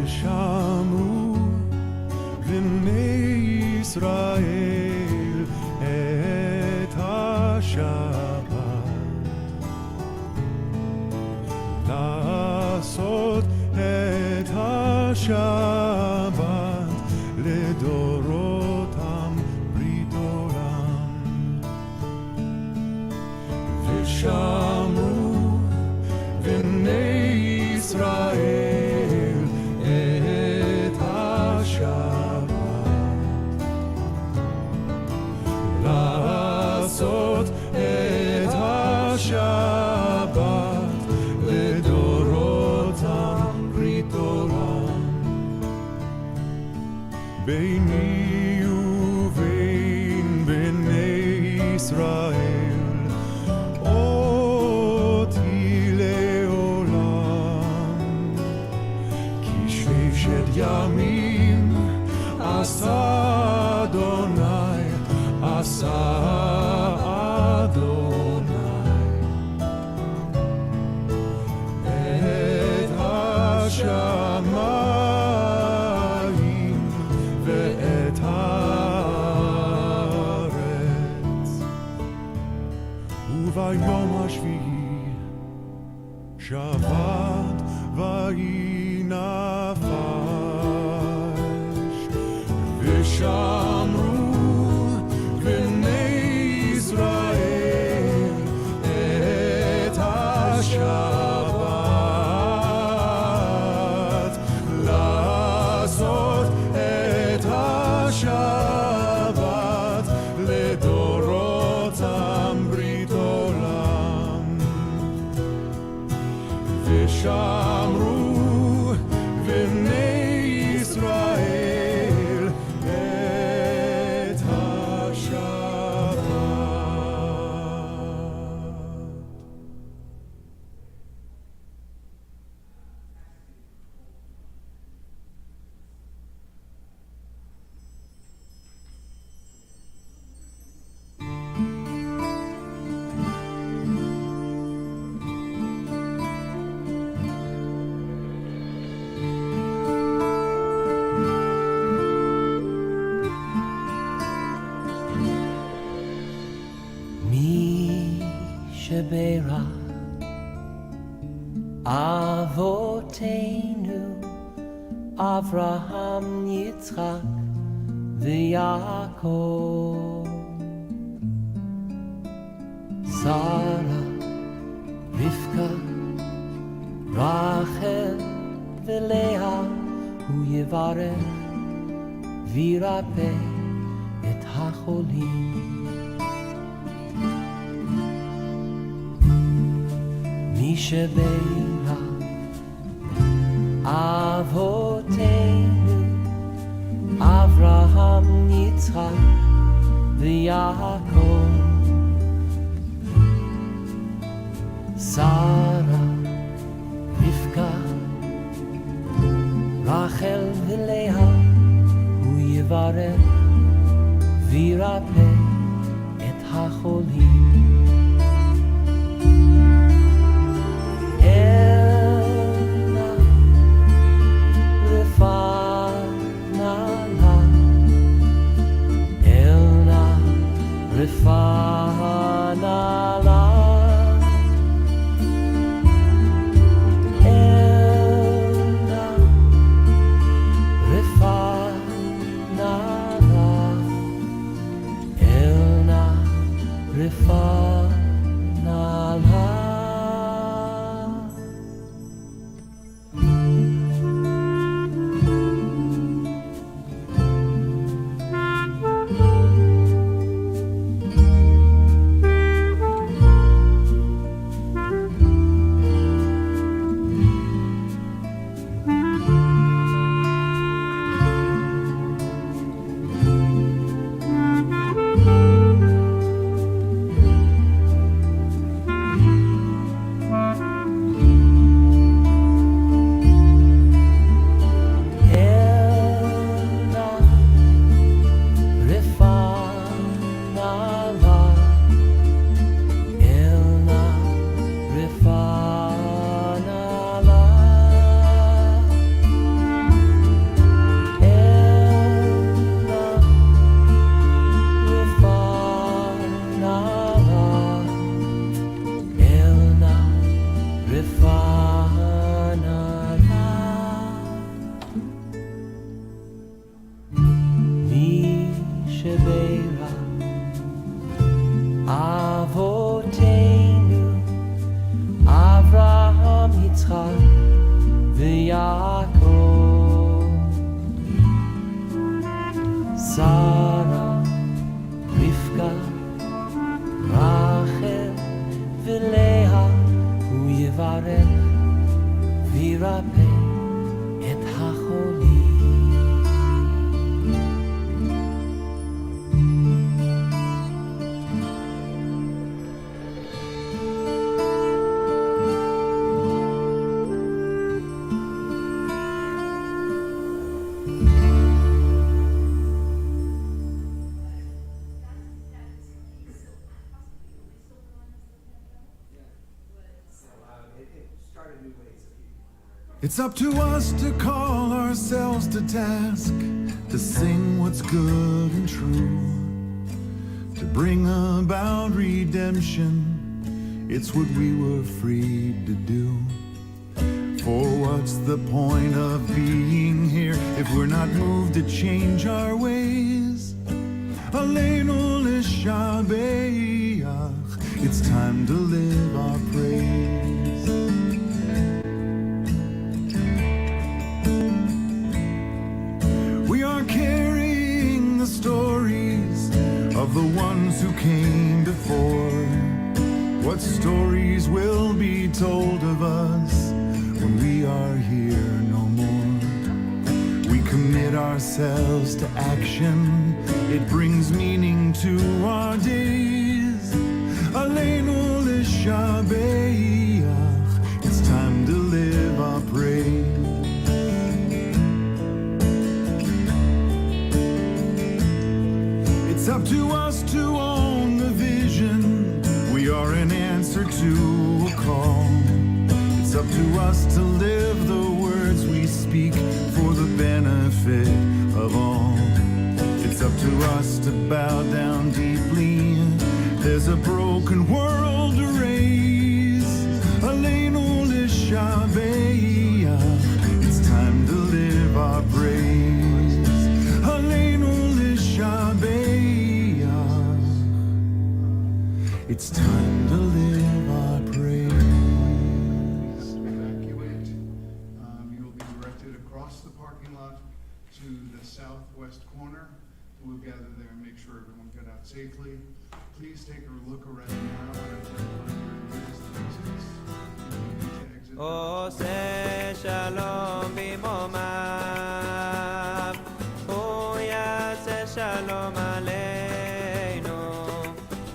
ושמעו בני ישראל את השבת, לעשות את השבת לדורותם ברית עולם. ושמעו בני ישראל את השבת, לעשות את השבת לדורותם ברית עולם. ביני ובין בני ישראל אותי לעולם, כי ששת ימים עשה אדוני, עשה אדוני את השמיים ואת הארץ. וביום השביעי שבת ויהי נפש, ושמרו בני ישראל את השבת, לעשות את השבת לדורותם ברית עולם. ושמרו בני ישראל את השבת. שבירה אבותינו אברהם, יצחק ויעקב, שרה, רבקה, רחל ולאה, הוא יברך וירפא את החולים. מי שבירה אבותינו אברהם, יצחק ויעקב, שרה, רבקה, רחל ולאה, הוא יברך וירפא את החולים. רפאנה לה, אלנה רפאנה לה, אלנה רפאנה יצחק ויעקב, שרה, רבקה, רחל ולאה, הוא יברך וירפא את החולים. It's up to us to call ourselves to task, to sing what's good and true, to bring about redemption. It's what we were freed to do. For what's the point of being here if we're not moved to change our ways? Aleinu l'shabeach, it's time to live our praise. Carrying the stories of the ones who came before. What stories will be told of us when we are here no more? We commit ourselves to action, it brings meaning to our days. Aleinu l'shabeach, it's time to live our praise. It's up to us to own the vision. We are an answer to a call. It's up to us to live the words we speak for the benefit of all. It's up to us to bow down deeply. There's a broken world to raise. Aleinu l'shabeach, it's time to live our praise. Aleinu l'shabeach, it's time to live our praise. Evacuate. You will be directed across the parking lot to the southwest corner. We'll gather there and make sure everyone got out safely. Please take a look around now and identify your nearest exits. You need to exit. עושה שלום במרומיו, הוא יעשה שלום עלינו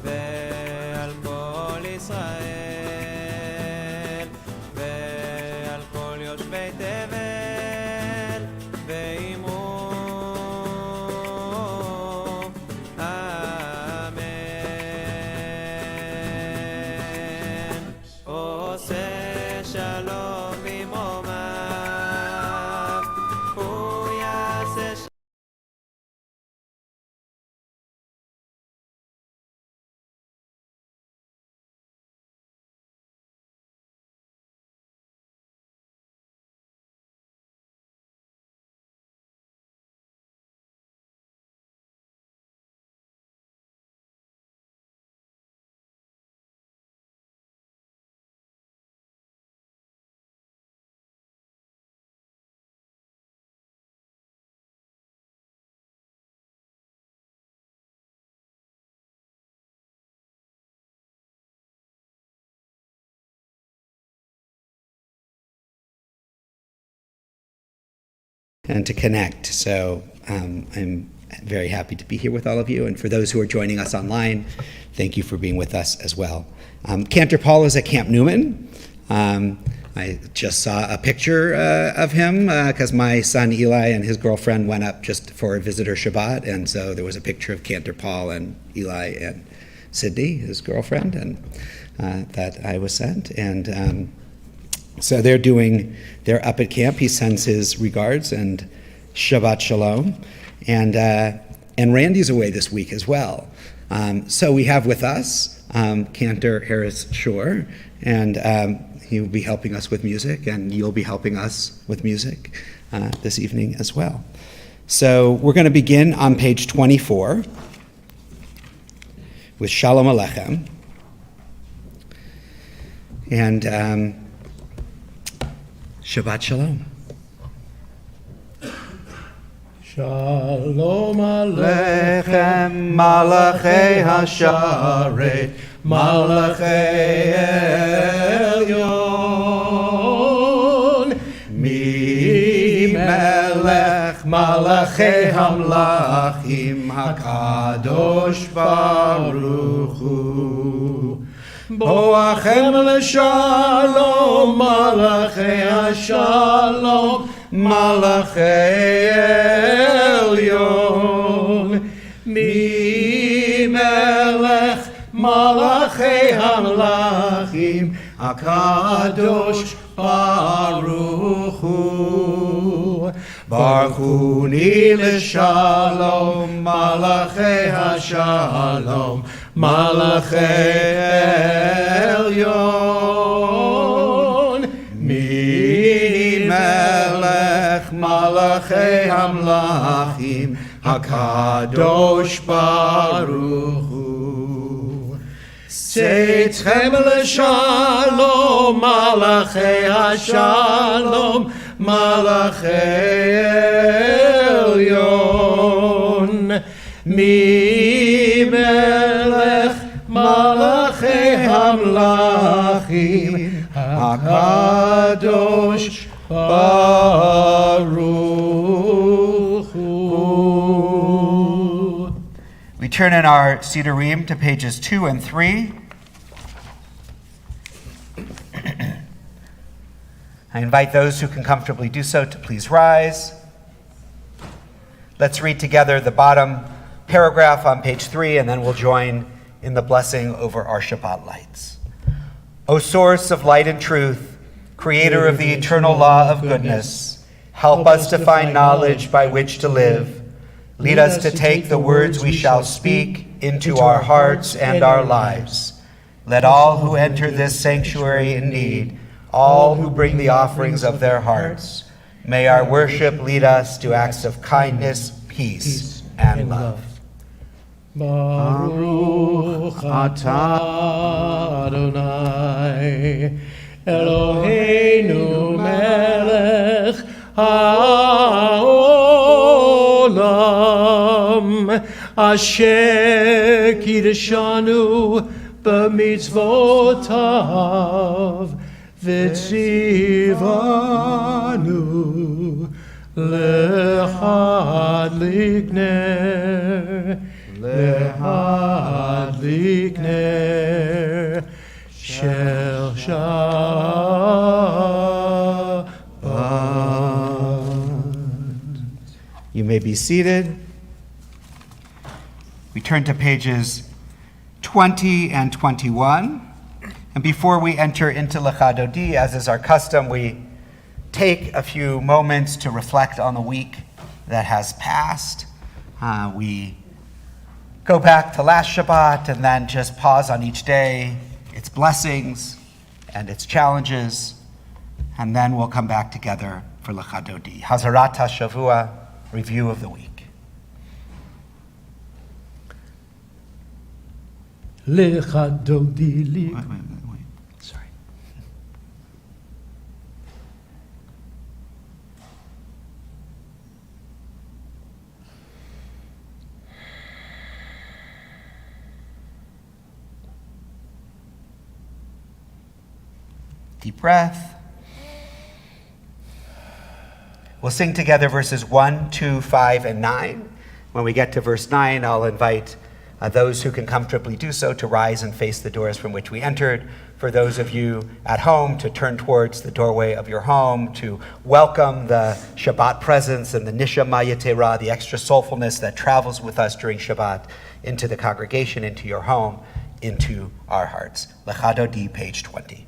ועל כל ישראל ועל כל יושבי תבל, ואמרו אמן. עושה שלום במרומיו, הוא יעשה שלום. And to connect. So I'm very happy to be here with all of you. And for those who are joining us online, thank you for being with us as well. Cantor Paul is at Camp Newman. I just saw a picture of him because my son Eli and his girlfriend went up just for a visitor Shabbat. And so there was a picture of Cantor Paul and Eli and Sydney, his girlfriend, and that I was sent. And so they're up at camp. He sends his regards and Shabbat Shalom. And Randy's away this week as well. So we have with us Cantor Harris Shore, and he will be helping us with music, and you'll be helping us with music this evening as well. So we're going to begin on page 24 with Shalom Aleichem. And Shabbat Shalom. Shalom Aleichem, Malachei Hasharet, Malachei Elyon, Mi Melech Malachei Hamlachim, HaKadosh Baruch Hu. Boachem l'shalom, Malachei Hashalom, Malachei Elyon, Mi Melech Malachei Hamlachim, HaKadosh Baruch Hu. Baruchuni l'shalom, Malachei Hashalom, Malachei Elyon, Mi Melech Malachei Hamlachim, HaKadosh Baruch Hu. Seitchem l'shalom, Malachei Hashalom, Malachei Elyon, Mi Melech Malachei Hamlachim, HaKadosh Baruch Hu. We turn in our Sidurim to pages 2 and 3. I invite those who can comfortably do so to please rise. Let's read together the bottom paragraph on page 3, and then we'll join in the blessing over our Shabbat lights. O source of light and truth, creator of the eternal law of goodness, help us to find knowledge by which to live. Lead us to take the words we shall speak into our hearts and our lives. Let all who enter this sanctuary in need, all who bring the offerings of their hearts, may our worship lead us to acts of kindness, peace, and love. Baruch atah Adonai Eloheinu melech haolam asher kiddushanu b'mitzvotav v'tzivanu lehadlik ner Lehadlik ner shel Shabbat. You may be seated. We turn to pages 20 and 21. And before we enter into Lechadodi, as is our custom, we take a few moments to reflect on the week that has passed. We go back to last Shabbat and then just pause on each day, its blessings and its challenges, and then we'll come back together for Lechadodi. Hazarat HaShavua, review of the week. Lechadodi Wait. Sorry. Deep breath. We'll sing together verses 1, 2, 5, and 9. When we get to verse 9, I'll invite those who can comfortably do so to rise and face the doors from which we entered. For those of you at home, to turn towards the doorway of your home, to welcome the Shabbat presence and the Nishama Yetera, the extra soulfulness that travels with us during Shabbat, into the congregation, into your home, into our hearts. Lechadodi, page 20.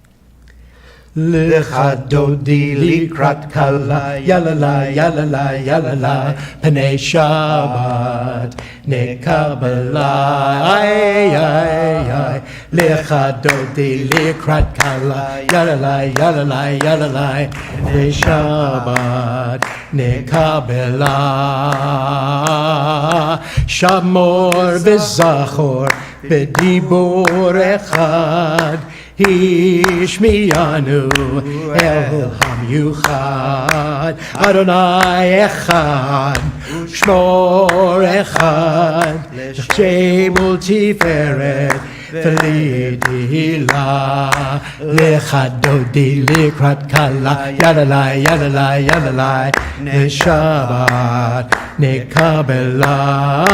Lechadodi likrat kala, yalala, yalala, yalala, Pnei Shabbat, nekabala, ay, ay, ay. Lechadodi likrat kala, yalala, yalala, yalala, Pnei Shabbat, nekabala. Shamor v'zachor, b'dibur echad, השמיענו אל המיוחד. אדוני אחד, שמור אחד, שמול תפארת ולתהילה. לך דודי לקראת כלה, ידלי, ידלי, ידלי, לשבת נקבלה.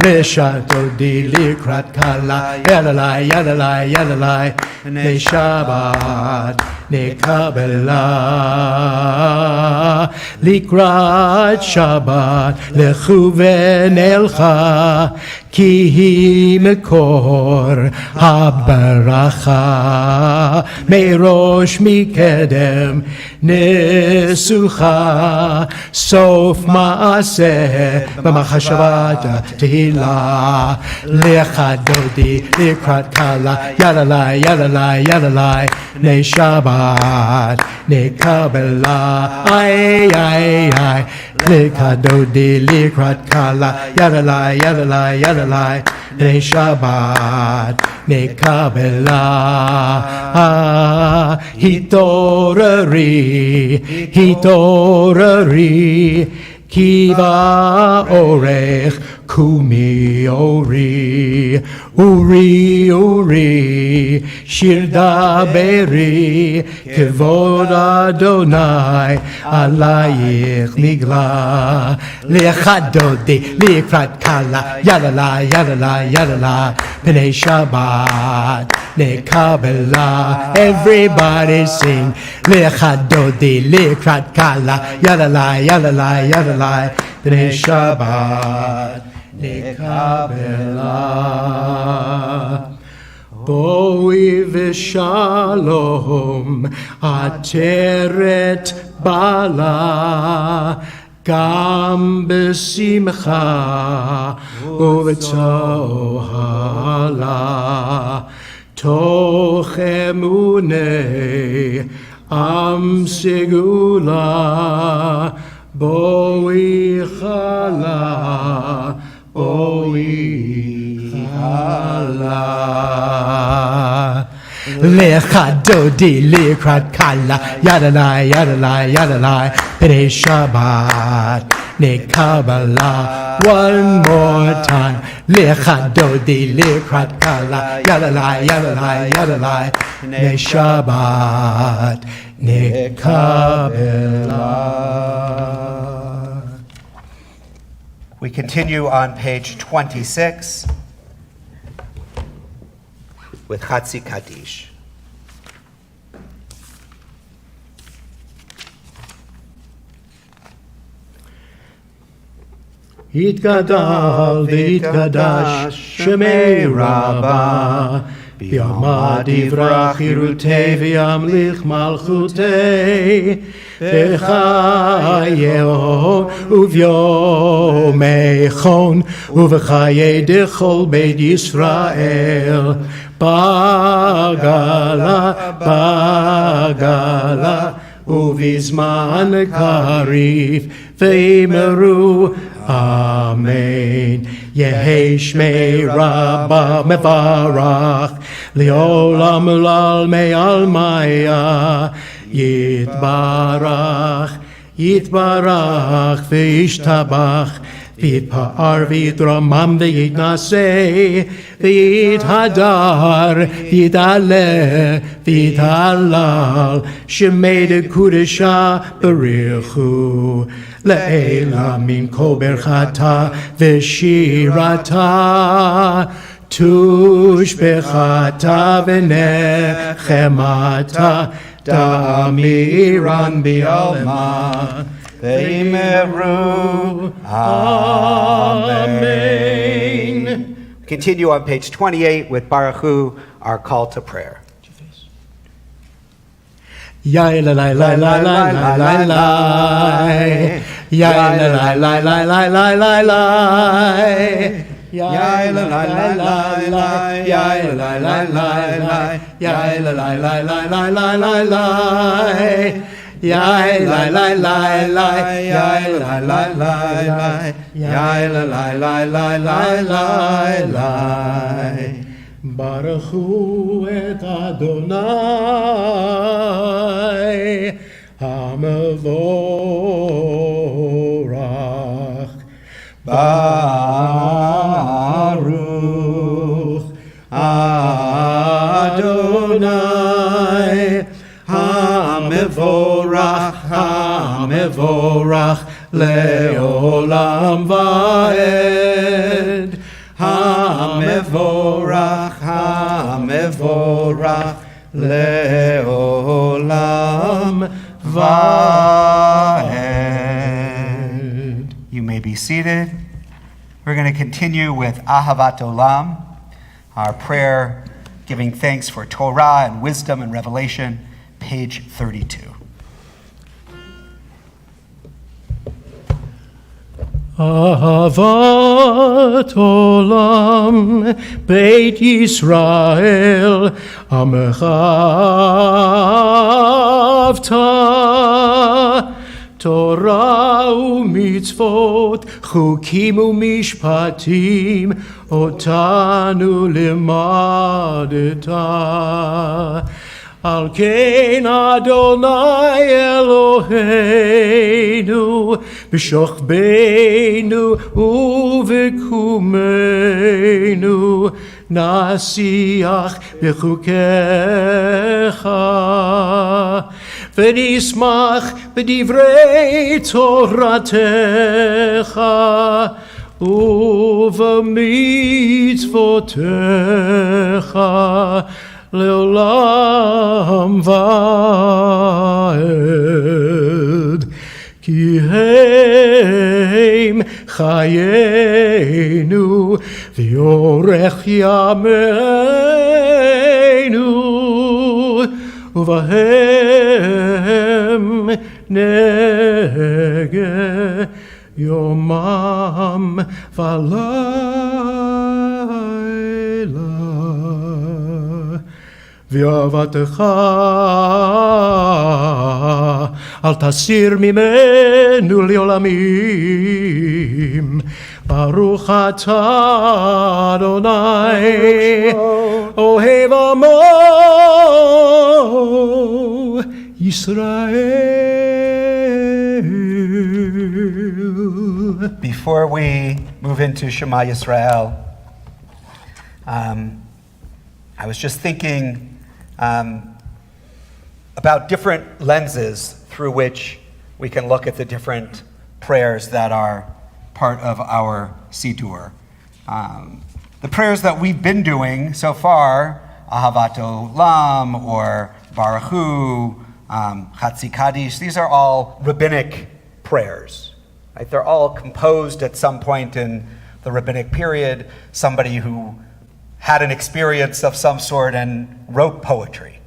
לשדודי לקראת כלה, ידלי, ידלי, ידלי, לשבת נקבלה. לקראת שבת לכו ונלכה, כי היא מקור הברכה. מראש מקדם נסוכה, סוף מעשה במחשבת תהילה. לך דודי לקראת כלה, ידלי, ידלי, ידלי, לשבת נקבלה. איי איי איי, לך דודי לקראת כלה, ידלי, ידלי, ידלי, לשבת נקבלה. התעוררי, התעוררי, כי באורך קומי אורי. אורי, אורי, שיר דברי, כבוד אדוני עלייך נגלה. לך דודי לקראת כלה, ידלי, ידלי, ידלי, פני שבת נקבלה. Everybody sing, לך דודי לקראת כלה, ידלי, ידלי, ידלי, פני שבת נקבלה. בואי ושלום עטרת בעלה, גם בשמחה ובצוהלה. תוך אמוני עם סגולה, בואי חלה, בואי חלה. לך דודי לקראת כלה, ידלי, ידלי, ידלי, פני שבת נקבלה. One more time. לך דודי לקראת כלה, ידלי, ידלי, ידלי, פני שבת נקבלה. We continue on page 26 with Chatzi Kaddish. יתגדל ויתקדש שמי רבה, ביומא יברח חירותי וימליך מלכותי. בחיו וביומי חון ובחיי דכל בית ישראל. בגלה, בגלה, ובזמן קריב ואמרו אמן. יהי שמי רבה מברך לעולם ולעלמי עלמיה. יתברך, יתברך וישתבח, ויתפאר ויתרומם ויתנשא, ויתהדר, ויתעלה, ויתהלל, שמי דקודשה בריחו. לעילמים כל ברכתה ושירתה, תושבחתה ונחמתה, תמירן בעלמה. ואמרו Amen. Continue on page 28 with Baruch Hu, our call to prayer. Yai la la la la la la la la. Yai la la la la la la la la. Yai la la la la la. Yai la la la la. Yai la la la la la la la la. Yai la la la la. Yai la la la la. Yai la la la la la la la. ברכו את אדוני המבורך. ברוך אדוני המבורך, המבורך לעולם ועד. המבורך, המבורך לעולם ועד. You may be seated. We're going to continue with Ahavat Olam, our prayer giving thanks for Torah and wisdom and revelation, page 32. אהבת עולם בית ישראל עמך אהבת תורה ומצוות חוקים ומשפטים אותנו לימדת על כן אדוני אלוהינו בשוכבנו ובקומנו נשיח בחוקיך ונשמח בדברי תורתך ובמצוותיך לעולם ועד. כי הם חיינו ואורך ימינו ובהם נגה יומם ולילה. ואהבתך אל תסיר ממנו לעולמים. ברוך אתה אדוני אוהב עמו ישראל. Before we move into Shema Yisrael, I was just thinking about different lenses through which we can look at the different prayers that are part of our Siddur. The prayers that we've been doing so far, Ahavat Olam or Baruch Hu, Chatzi Kaddish, these are all rabbinic prayers. Right? They're all composed at some point in the rabbinic period, somebody who had an experience of some sort and wrote poetry,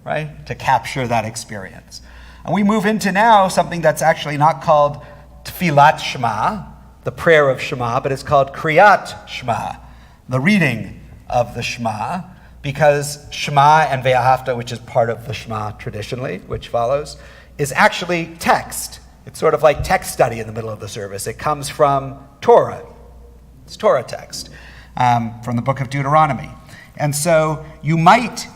right, to capture that experience. And we move into now something that's actually not called Tfilat Shema, the prayer of Shema, but it's called Kriyat Shema, the reading of the Shema, because Shema and Ve'ahavta, which is part of the Shema traditionally, which follows, is actually text. It's sort of like text study in the middle of the service. It comes from Torah. It's Torah text. From the book of Deuteronomy. And so you might,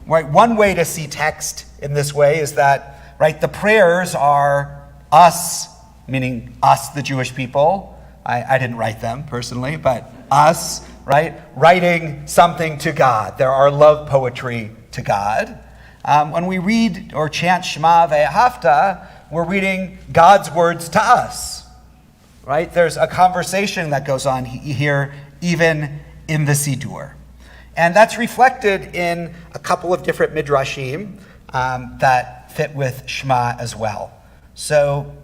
right, one way to see text in this way is that, right, the prayers are us, meaning us, the Jewish people. I didn't write them personally, but us, right, writing something to God. There are love poetry to God. When we read or chant Shema Ve'ahavta, we're reading God's words to us, right? There's a conversation that goes on here even in the Siddur. And that's reflected in a couple of different midrashim that fit with Shema as well. So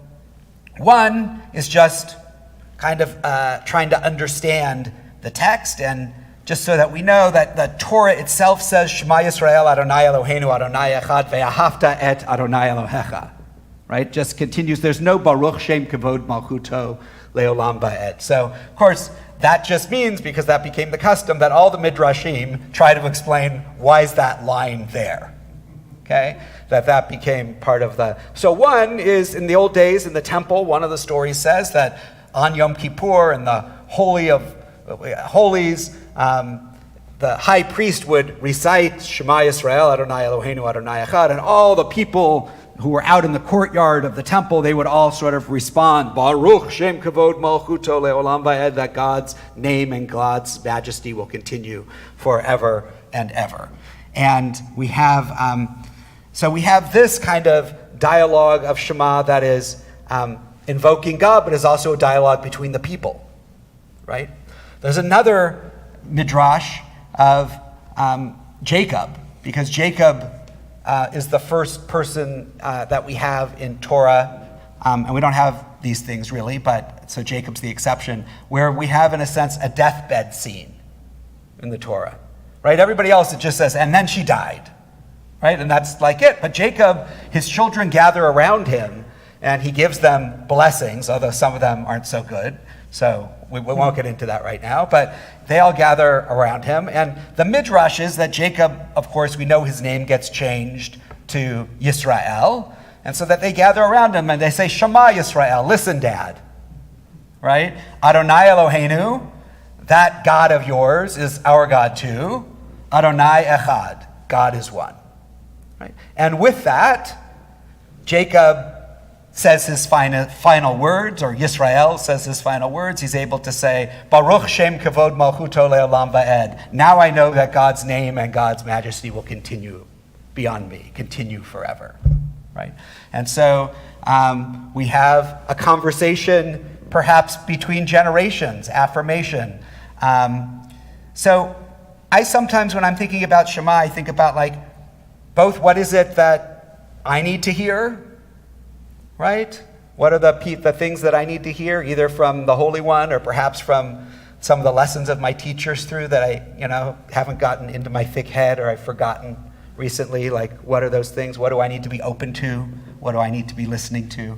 one is just kind of trying to understand the text, and just so that we know that the Torah itself says Shema Yisrael Adonai Eloheinu Adonai Echad Ve'ahavta et Adonai Elohecha. Right? Just continues. There's no Baruch Shem Kavod Malchuto Leolam Ba'ed. So, of course, that just means, because that became the custom, that all the midrashim try to explain why is that line there. Okay? That became part of the... So one is, in the old days, in the temple, one of the stories says that on Yom Kippur, in the Holy of Holies, the high priest would recite Shema Yisrael, Adonai Eloheinu, Adonai Echad, and all the people who were out in the courtyard of the temple, they would all sort of respond, Baruch Shem Kavod Malchuto Leolam Va'ed, that God's name and God's majesty will continue forever and ever. And we have, so we have this kind of dialogue of Shema that is invoking God, but is also a dialogue between the people, right? There's another midrash of Jacob, because Jacob is the first person that we have in Torah, and we don't have these things really, but so Jacob's the exception, where we have, in a sense, a deathbed scene in the Torah, right? Everybody else, it just says, and then she died, right? And that's like it. But Jacob, his children gather around him, and he gives them blessings, although some of them aren't so good. So we won't get into that right now, but they all gather around him. And the midrash is that Jacob, of course, we know his name gets changed to Yisrael. And so that they gather around him and they say, Shema Yisrael, listen, Dad, right? Adonai Eloheinu, that God of yours is our God too. Adonai Echad, God is one, right? And with that, Jacob says his final words, or Yisrael says his final words. He's able to say, Baruch Shem Kavod Malchuto Leolam Va'ed. Now I know that God's name and God's majesty will continue beyond me, continue forever, right? And so we have a conversation perhaps between generations, affirmation. So I sometimes, when I'm thinking about Shema, I think about like both what is it that I need to hear, right? What are the things that I need to hear, either from the Holy One or perhaps from some of the lessons of my teachers through that I, haven't gotten into my thick head or I've forgotten recently? Like, what are those things? What do I need to be open to? What do I need to be listening to?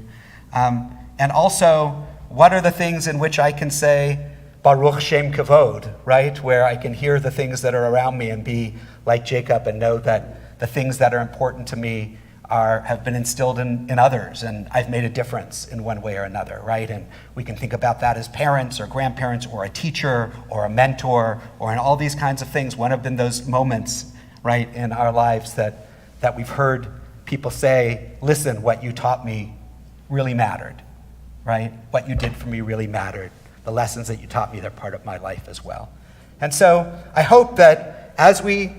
And also, what are the things in which I can say, Baruch Shem Kavod, right? Where I can hear the things that are around me and be like Jacob and know that the things that are important to me have been instilled in others, and I've made a difference in one way or another, right? And we can think about that as parents or grandparents or a teacher or a mentor or in all these kinds of things. What have been those moments, right, in our lives that we've heard people say, listen, what you taught me really mattered, right? What you did for me really mattered. The lessons that you taught me, they're part of my life as well. And so I hope that as we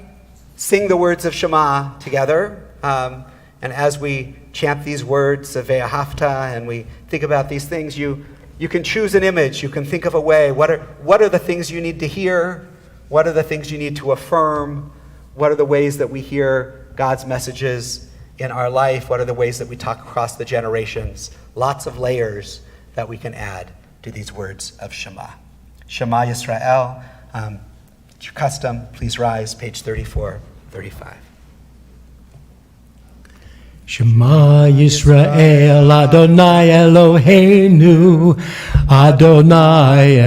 sing the words of Shema together, and as we chant these words of Ve'ahavta and we think about these things, you can choose an image. You can think of a way. What are the things you need to hear? What are the things you need to affirm? What are the ways that we hear God's messages in our life? What are the ways that we talk across the generations? Lots of layers that we can add to these words of Shema. Shema Yisrael. It's your custom. Please rise, page 34, 35. Shema Yisrael, Adonai Eloheinu, Adonai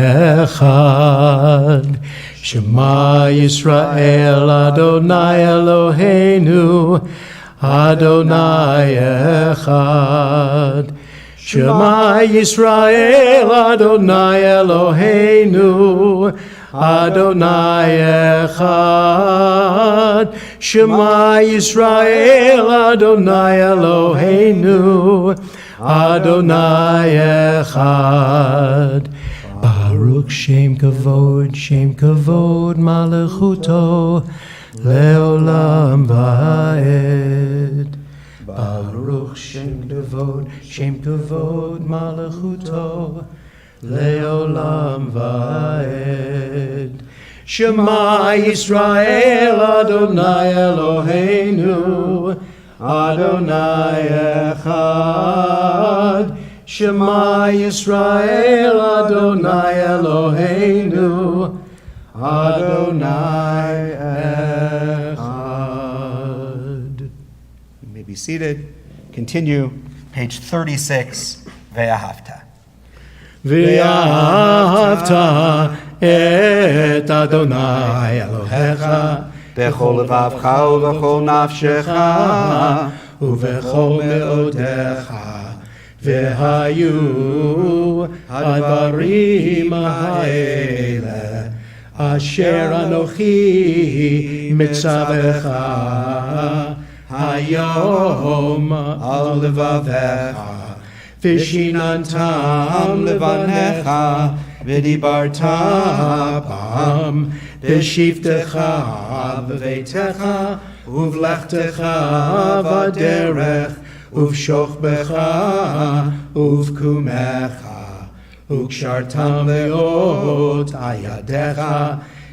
Echad. Shema Yisrael, Adonai Eloheinu, Adonai Echad. Shema Yisrael, Adonai Eloheinu, Adonai Echad. Shema Yisrael, Adonai Eloheinu, Adonai Echad. Baruch Shem Kavod Malachuto, Leolam Va'ed. Baruch Shem Kavod Malachuto, Leolam Va'ed. Shema Yisrael, Adonai Eloheinu, Adonai Echad. Shema Yisrael, Adonai Eloheinu, Adonai Echad. You may be seated. Continue, page 36, Ve'ahavta. Ve'ahavta et Adonai Elohecha Bechol levavcha uvechol nafshecha uvechol meodecha ve'hayu advarim ha'ele אשר אנוכי מצווך היום על לבביך, ושיננתם לבניך, ודיברת בם, בשבתך בביתך, ובלכתך בדרך, ובשוכבך ובקומך, וקשרתם לאות הידיך,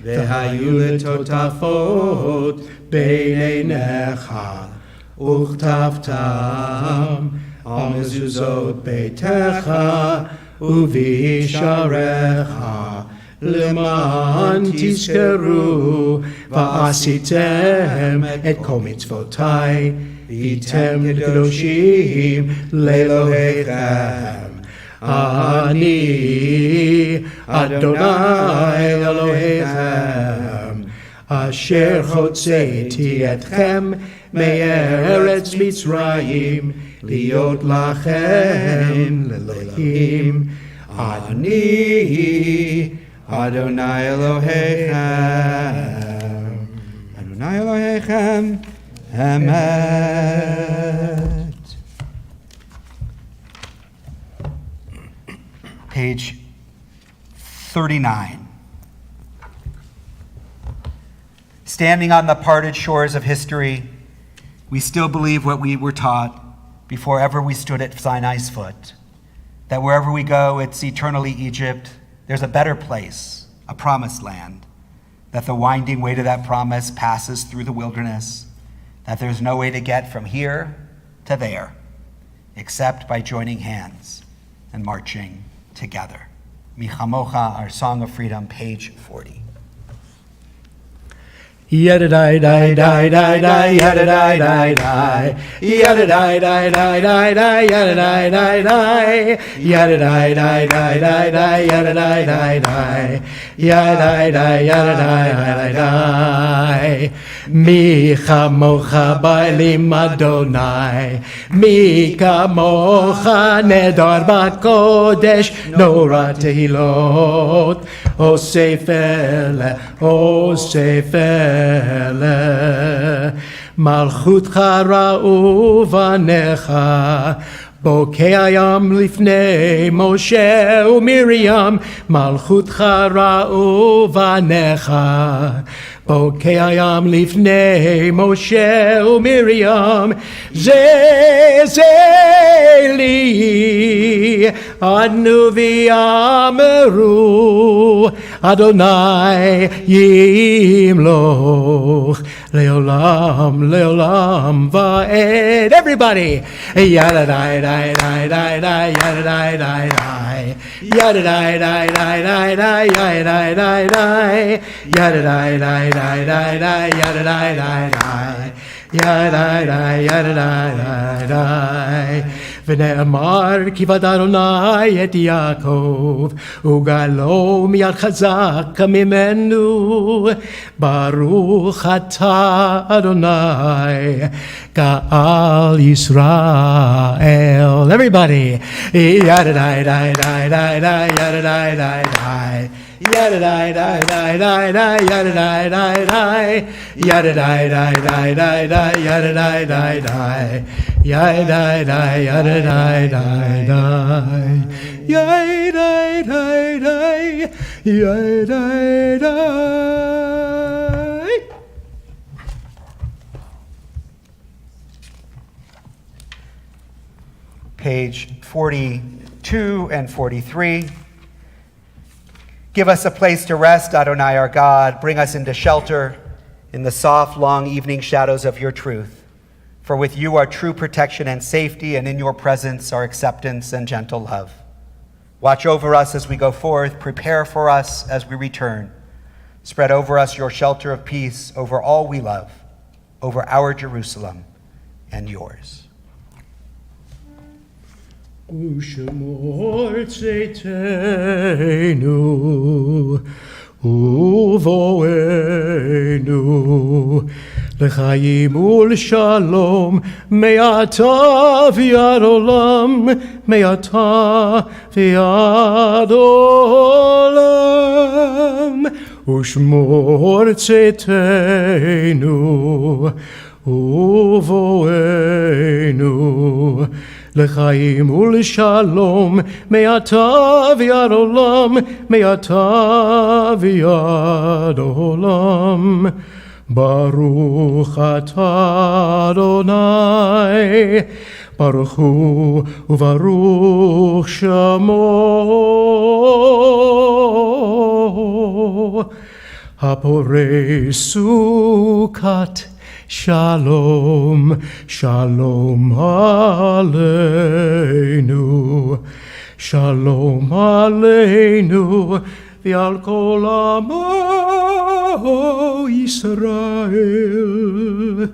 והיו לטוטפות בין עיניך, וכתבתם על מזוזות ביתך ובשעריך, למען תזכרו ועשיתם את כל מצוותיי, והייתם קדושים לאלוהיכם. אני אדוני אלוהיכם, אשר הוצאתי אתכם מארץ מצרים, להיות לכם לאלוהים. אני אדוני אלוהיכם, אדוני אלוהיכם, אמת. Page 39. Standing on the parted shores of history, we still believe what we were taught before ever we stood at Sinai's foot, that wherever we go, it's eternally Egypt. There's a better place, a promised land, that the winding way to that promise passes through the wilderness, that there's no way to get from here to there, except by joining hands and marching together. Michamocha, our Song of Freedom, page 40. Yada die die die die die yada die die die yada die die die die die yada die die die yada die die die die die yada die die die yada die die yada die die mi chamocha ba'elim Adonai mi kamocha nedar b'kodesh nora tehilot o sefer מלכותך ראו בניך, בוקע ים לפני משה ומרים, מלכותך ראו בניך, בוקע ים לפני משה ומרים, זה לי ענו ויאמרו, אדוני ימלוך לעולם לעולם ועד. Everybody, yada die die die die die yada die die die yada die die die die die yada die die die yada die die die die die yada die die die yada die yada die die ונאמר כי בד אדוני את יעקב וגאלו מיד חזק ממנו ברוך אתה אדוני גאל ישראל. Everybody, yada die die die die die yada die die die yada die die die die die yada die die die yada die die die die die yada die die die yada die die yada die die die yada die die yada die. Page 42 and 43. Give us a place to rest, Adonai our God. Bring us into shelter in the soft, long evening shadows of your truth. For with you are true protection and safety, and in your presence are acceptance and gentle love. Watch over us as we go forth. Prepare for us as we return. Spread over us your shelter of peace over all we love, over our Jerusalem and yours. ושמור צאתנו ובואנו לחיים ולשלום מעתה ועד עולם, מעתה ועד עולם. ושמור צאתנו ובואנו לחיים ולשלום מעתה ועד עולם, מעתה ועד עולם. ברוך אתה אדוני, ברוך הוא וברוך שמו, הפורש סוכת שלום, שלום עלינו, שלום עלינו ועל כל עמו ישראל,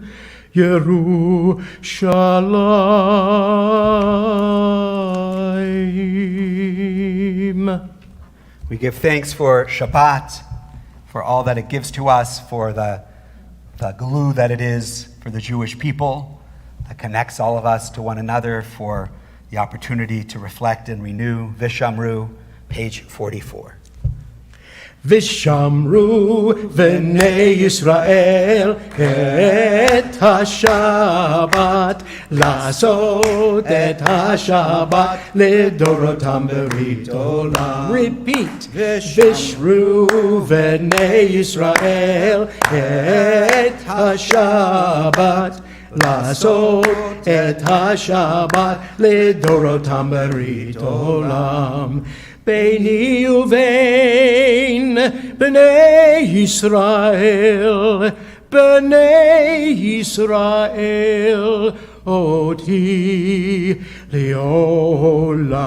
ירושלים. We give thanks for Shabbat, for all that it gives to us, for the glue that it is for the Jewish people, that connects all of us to one another, for the opportunity to reflect and renew. Vishamru, page 44. ושמרו בני ישראל את השבת, לעשות את השבת לדורותם ברית עולם. Repeat. ושמרו בני ישראל את השבת, לעשות את השבת לדורותם ברית עולם. ביני ובין בני ישראל, בני ישראל, אותי לעולם.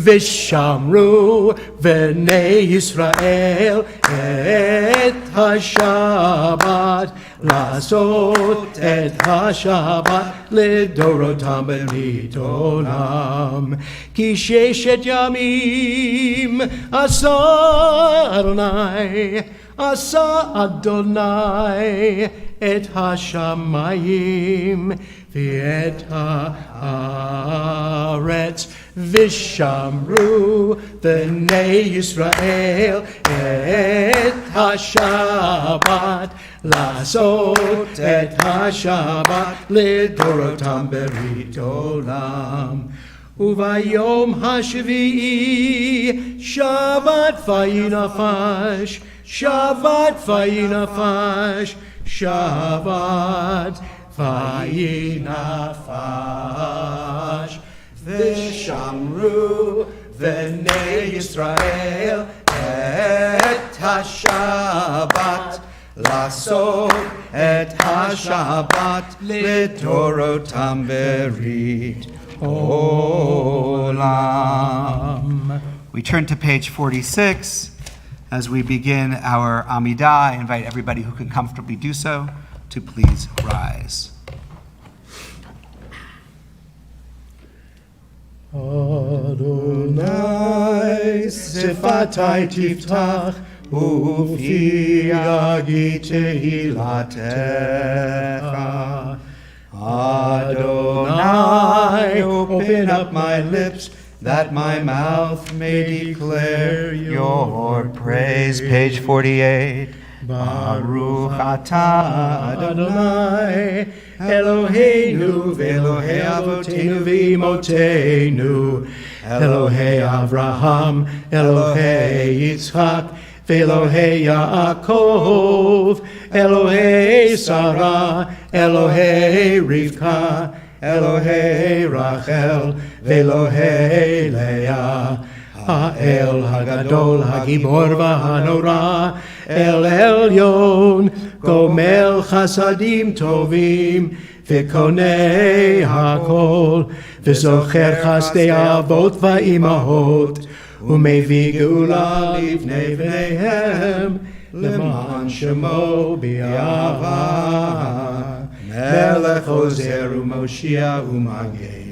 ושמרו בני ישראל את השבת, לעשות את השבת לדורותם ברית עולם. כי 6 ימים עשה אדוני, עשה אדוני את השמיים ואת הארץ. ושמרו בני ישראל את השבת, לעשות את השבת לדורותם ברית עולם. וביום השביעי שבת וינפש, שבת וינפש, שבת וינפש. ושמרו בני ישראל את השבת, לעשות את השבת לדורותם ברית עולם. We turn to page 46 as we begin our Amidah. I invite everybody who can comfortably do so to please rise. Adonai sifatai tiftach ufi yagi tehilatecha. Adonai, open up my lips, that my mouth may declare your praise. Page 48. Baruch atah Adonai, Eloheinu v'Elohei avoteinu v'imotenu, Elohei Avraham, Elohei Yitzchak, v'Elohei Yaakov, Elohei Sarah, Elohei Rivka, Elohei Rachel, v'Elohei Leah. האל הגדול, הגיבור והנורא, אל עליון, גומל חסדים טובים, וקונה הכל, וזוכר חסדי אבות ואימהות, ומביא גאולה לבני בניהם, למען שמו באהבה. מלך עוזר ומושיע ומגן.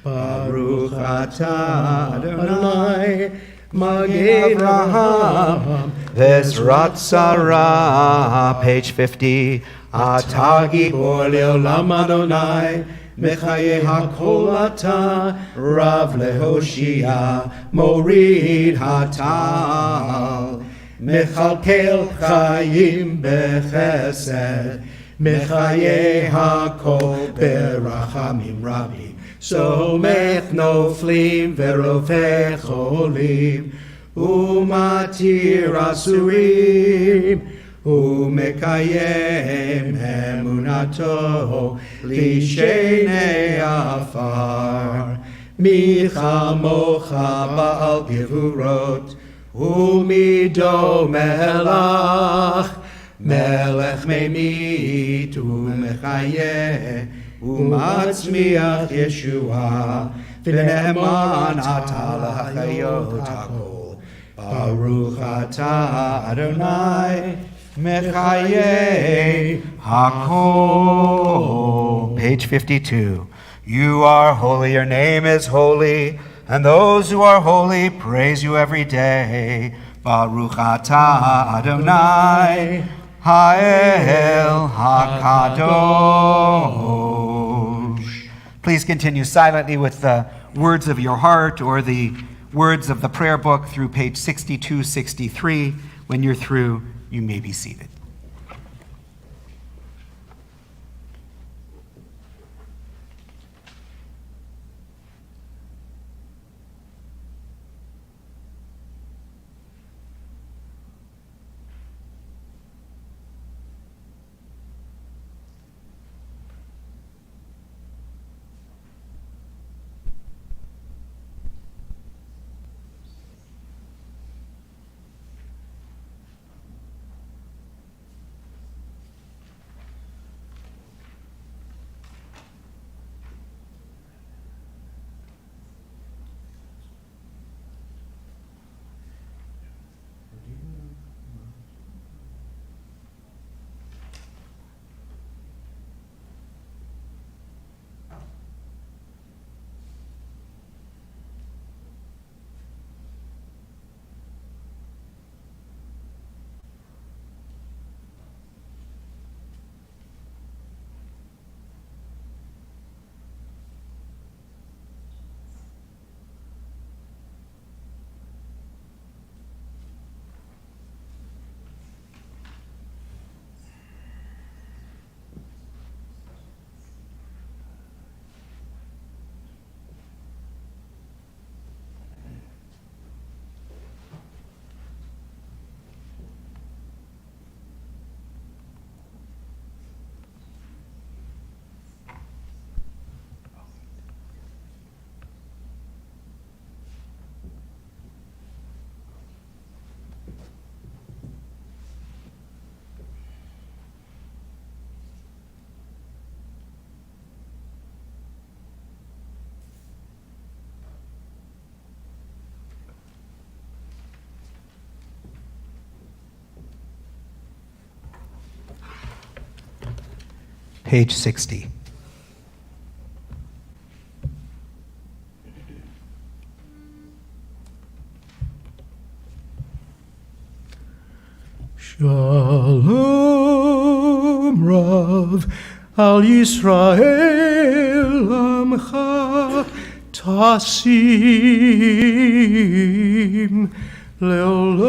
Baruch atah Adonai, Magid Avraham, Vezrat Sarah, page 50. אתה גיבור לעולם אדוני, מחיי הכל אתה, רב להושיע, מוריד הטל. מכלכל חיים בחסד, מחיי הכל ברחמים רבים. סומך נופלים ורופא חולים, ומתיר אסורים, ומקיים אמונתו לשני עפר. מי כמוך בעל גבורות, ומידו מלך, מלך ממית ומחיה, ומצמיח ישועה, ונאמן אתה לחיות הכל. ברוך אתה אדוני, מחיי הכל. Page 52. You are holy, your name is holy, and those who are holy praise you every day. Baruch atah Adonai, Ha'el HaKadosh. Please continue silently with the words of your heart or the words of the prayer book through page 62, 63. When you're through, you may be seated. Page 60. Shalom Rav al Yisrael Amcha Tasim Leolam.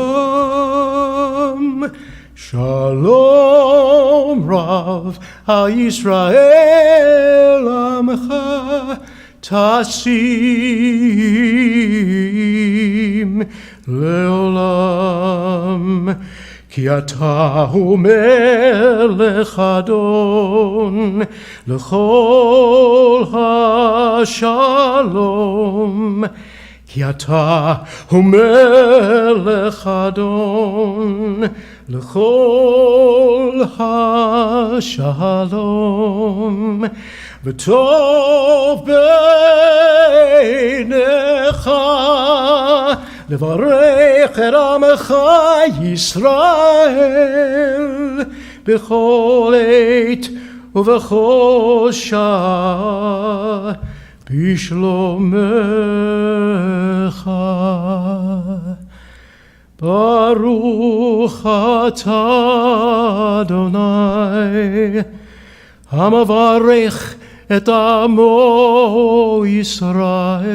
Shalom Rav al Yisrael Amcha Tasim Leolam. Ki ata hu melech adon l'chol hashalom. Ki ata hu melech adon l'chol hashalom. V'tov beinecha levarech et amecha Yisrael b'chol eit uv'chol shah b'shlomecha. Baruch atah Adonai, hamavarech et amo Yisrael,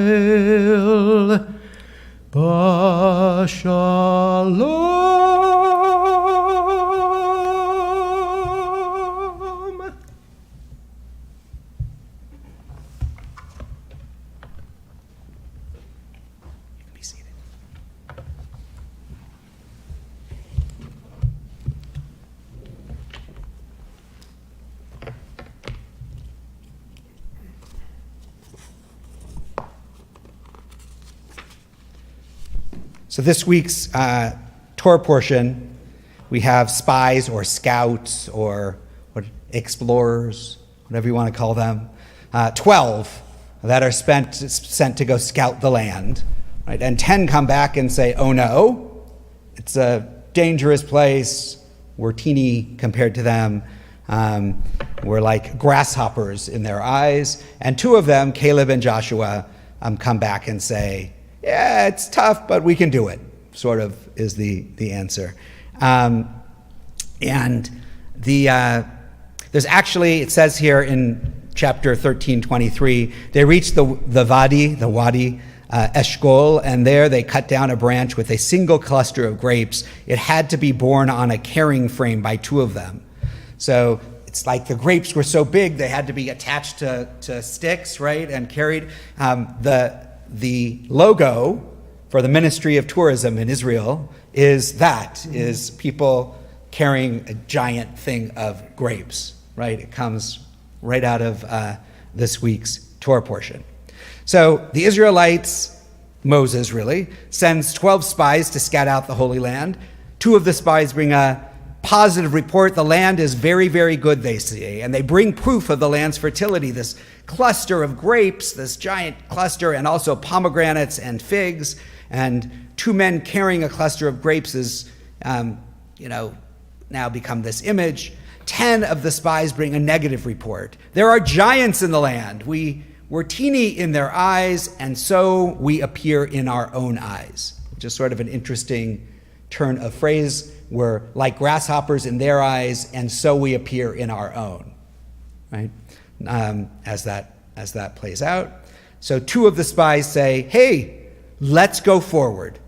Bashalom. Be seated. So this week's Torah portion, we have spies or scouts or explorers, whatever you want to call them, 12 that are sent to go scout the land, right? And 10 come back and say, oh no, it's a dangerous place. We're teeny compared to them. We're like grasshoppers in their eyes. And 2 of them, Caleb and Joshua, come back and say, yeah, it's tough, but we can do it, sort of is the answer. There's actually, it says here in chapter 13:23, they reached the Wadi Eshkol, and there they cut down a branch with a single cluster of grapes. It had to be borne on a carrying frame by 2 of them. So it's like the grapes were so big, they had to be attached to sticks, right, and carried. The logo for the Ministry of Tourism in Israel is people carrying a giant thing of grapes, right? It comes right out of this week's Torah portion. So the Israelites, Moses really, sends 12 spies to scout out the Holy Land. 2 of the spies bring a positive report. The land is very, very good, they say, and they bring proof of the land's fertility, this cluster of grapes, this giant cluster, and also pomegranates and figs. And 2 men carrying a cluster of grapes is, now become this image. 10 of the spies bring a negative report. There are giants in the land. We're teeny in their eyes, and so we appear in our own eyes. Just sort of an interesting turn of phrase. We're like grasshoppers in their eyes, and so we appear in our own, right? As that plays out. So 2 of the spies say, hey, let's go forward.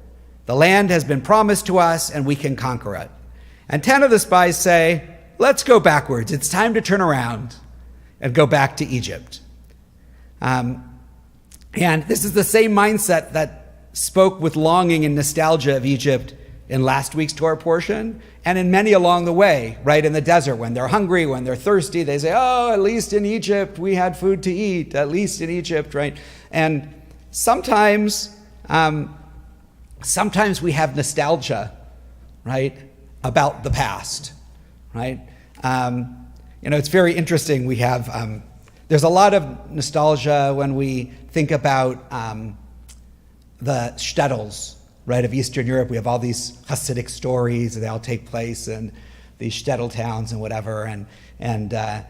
The land has been promised to us, and we can conquer it. And 10 of the spies say, let's go backwards. It's time to turn around and go back to Egypt. And this is the same mindset that spoke with longing and nostalgia of Egypt in last week's Torah portion, and in many along the way, right in the desert, when they're hungry, when they're thirsty, they say, oh, at least in Egypt we had food to eat, at least in Egypt, right? And sometimes we have nostalgia, right, about the past, right? It's very interesting. We have, there's a lot of nostalgia when we think about the shtetls, right, of Eastern Europe. We have all these Hasidic stories, they all take place in these shtetl towns and whatever, and the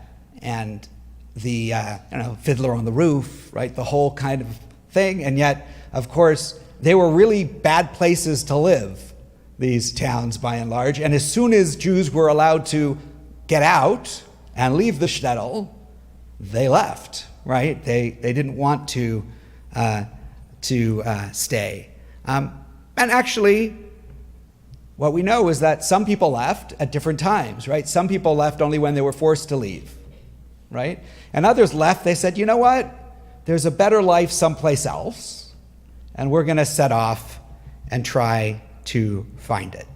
Fiddler on the Roof, right, the whole kind of thing. And yet, of course, they were really bad places to live, these towns by and large. And as soon as Jews were allowed to get out and leave the shtetl, they left, right? They didn't want to stay. And actually, what we know is that some people left at different times, right? Some people left only when they were forced to leave, right? And others left, they said, you know what? There's a better life someplace else, and we're going to set off and try to find it.